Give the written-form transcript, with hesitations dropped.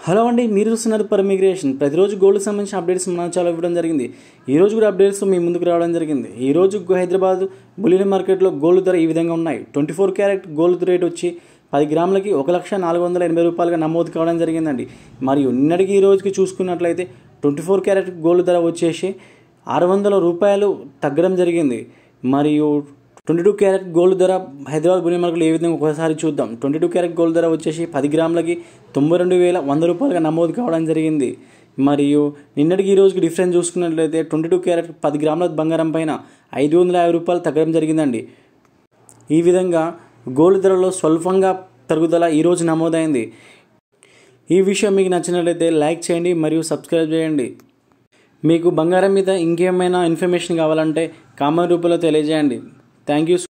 Hello అండి, మీరు చూస్తున్నారు పరమిగ్రేషన్. ప్రతిరోజు గోల్డ్కి సంబంధించిన అప్డేట్స్ మన చాలా ఇవ్వడం జరిగింది. ఈరోజు కూడా అప్డేట్స్ మీ ముందుకు రావడం జరిగింది. ఈరోజు హైదరాబాద్ బులియన్ మార్కెట్లో గోల్డ్ ధర ఈ విధంగా ఉన్నాయి. 24 క్యారెట్ గోల్డ్ రేట్ వచ్చి 10 గ్రాములకి 1,480 రూపాయలుగా నమోదు కావడం జరిగిందండి. మరియు నిన్నటికి ఈ రోజుకి చూసుకున్నట్లయితే 24 క్యారెట్ గోల్డ్ ధర వచ్చేసి 600 రూపాయలు తగ్గడం జరిగింది. మరియు 22 క్యారెట్ గోల్డ్ ధర హైదరాబాద్ బులియన్ మార్కెట్లో ఏ విధంగా ఒకసారి చూద్దాం. 22 క్యారెట్ గోల్డ్ ధర వచ్చేసి 10 గ్రాములకి 92,100 రూపాయలుగా నమోదు కావడం జరిగింది. మరియు నిన్నటికి ఈ రోజుకి డిఫరెన్స్ చూసుకున్నట్లయితే 22 క్యారెట్ 10 గ్రాముల బంగారం పైన 550 రూపాయలు తగ్గడం జరిగిందండి. ఈ విధంగా గోల్డ్ ధరలో స్వల్పంగా తరుగుదల ఈరోజు నమోదైంది. ఈ విషయం మీకు నచ్చినట్లయితే లైక్ చేయండి మరియు సబ్స్క్రైబ్ చేయండి. మీకు బంగారం మీద ఇంకేమైనా ఇన్ఫర్మేషన్ కావాలంటే కామెంట్ రూపంలో తెలియజేయండి. Thank you so